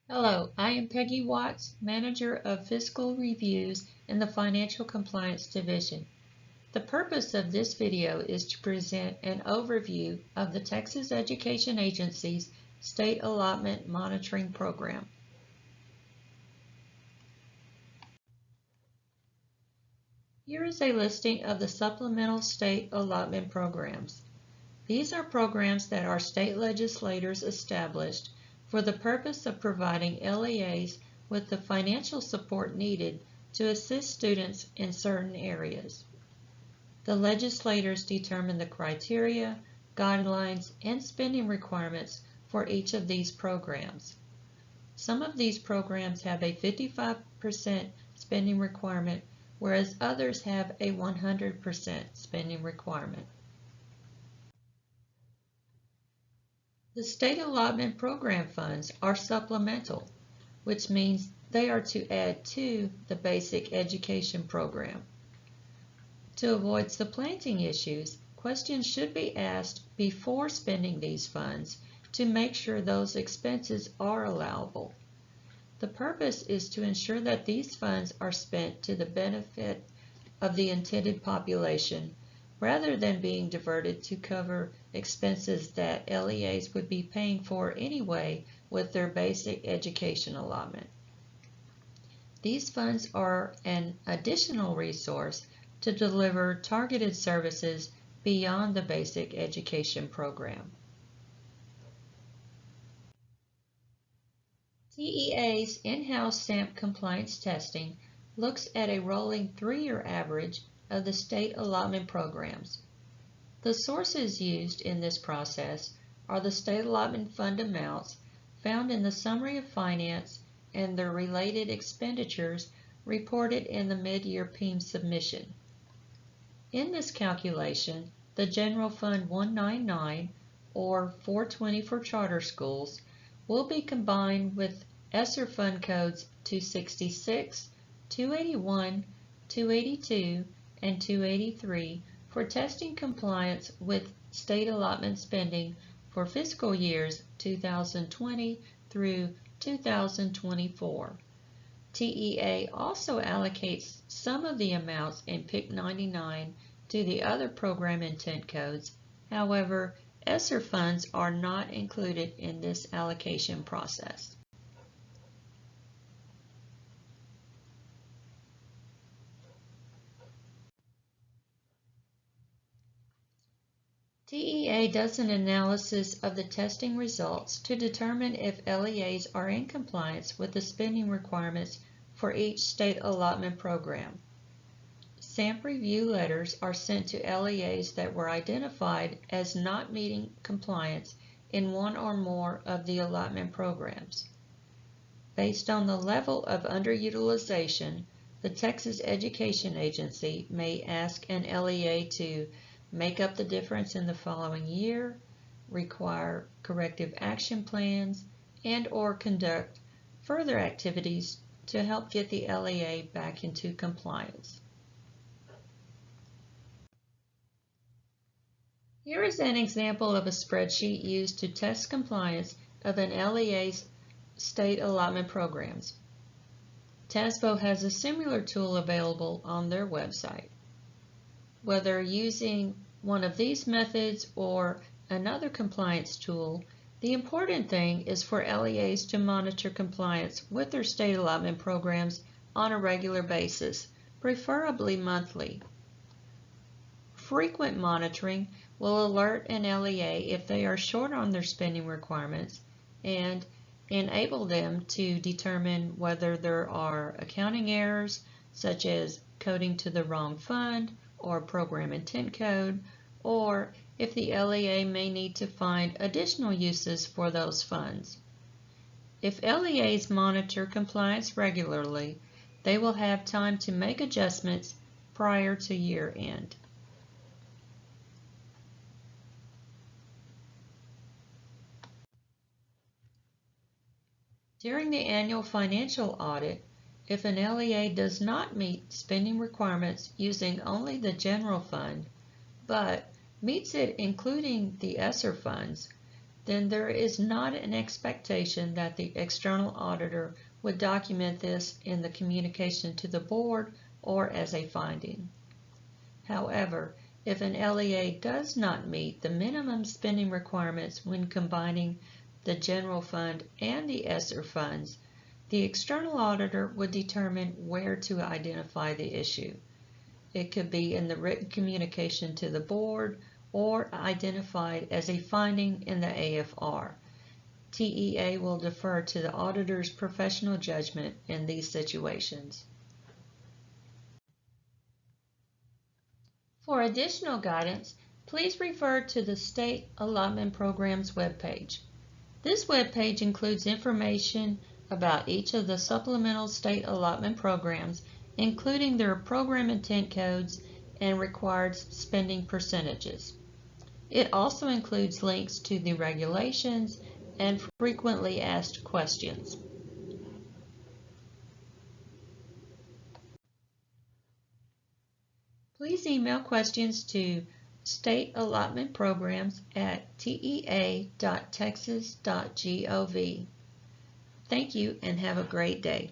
Hello, I am Peggy Watts, Manager of Fiscal Reviews in the Financial Compliance Division. The purpose of this video is to present an overview of the Texas Education Agency's State Allotment Monitoring Program. Here is a listing of the supplemental state allotment programs. These are programs that our state legislators established for the purpose of providing LEAs with the financial support needed to assist students in certain areas. The legislators determine the criteria, guidelines, and spending requirements for each of these programs. Some of these programs have a 55% spending requirement, whereas others have a 100% spending requirement. The state allotment program funds are supplemental, which means they are to add to the basic education program. To avoid supplanting issues, questions should be asked before spending these funds to make sure those expenses are allowable. The purpose is to ensure that these funds are spent to the benefit of the intended population, rather than being diverted to cover expenses that LEAs would be paying for anyway with their basic education allotment. These funds are an additional resource to deliver targeted services beyond the basic education program. TEA's in-house SAMP compliance testing looks at a rolling 3-year average of the state allotment programs. The sources used in this process are the state allotment fund amounts found in the Summary of Finance and their related expenditures reported in the mid-year PEIM submission. In this calculation, the General Fund 199, or 420 for charter schools, will be combined with ESSER Fund codes 266, 281, 282, and 283 for testing compliance with state allotment spending for fiscal years 2020 through 2024. TEA also allocates some of the amounts in PIC 99 to the other program intent codes. However, ESSER funds are not included in this allocation process. TEA does an analysis of the testing results to determine if LEAs are in compliance with the spending requirements for each state allotment program. SAMP review letters are sent to LEAs that were identified as not meeting compliance in one or more of the allotment programs. Based on the level of underutilization, the Texas Education Agency may ask an LEA to make up the difference in the following year, require corrective action plans, and/or conduct further activities to help get the LEA back into compliance. Here is an example of a spreadsheet used to test compliance of an LEA's state allotment programs. TASBO has a similar tool available on their website. Whether using one of these methods or another compliance tool, the important thing is for LEAs to monitor compliance with their state allotment programs on a regular basis, preferably monthly. Frequent monitoring will alert an LEA if they are short on their spending requirements and enable them to determine whether there are accounting errors, such as coding to the wrong fund or program intent code, or if the LEA may need to find additional uses for those funds. If LEAs monitor compliance regularly, they will have time to make adjustments prior to year end. During the annual financial audit, if an LEA does not meet spending requirements using only the general fund, but meets it including the ESSER funds, then there is not an expectation that the external auditor would document this in the communication to the board or as a finding. However, if an LEA does not meet the minimum spending requirements when combining the general fund and the ESSER funds, the external auditor would determine where to identify the issue. It could be in the written communication to the board or identified as a finding in the AFR. TEA will defer to the auditor's professional judgment in these situations. For additional guidance, please refer to the State Allotment Program's webpage. This webpage includes information about each of the supplemental state allotment programs, including their program intent codes and required spending percentages. It also includes links to the regulations and frequently asked questions. Please email questions to stateallotmentprograms@tea.texas.gov. Thank you and have a great day.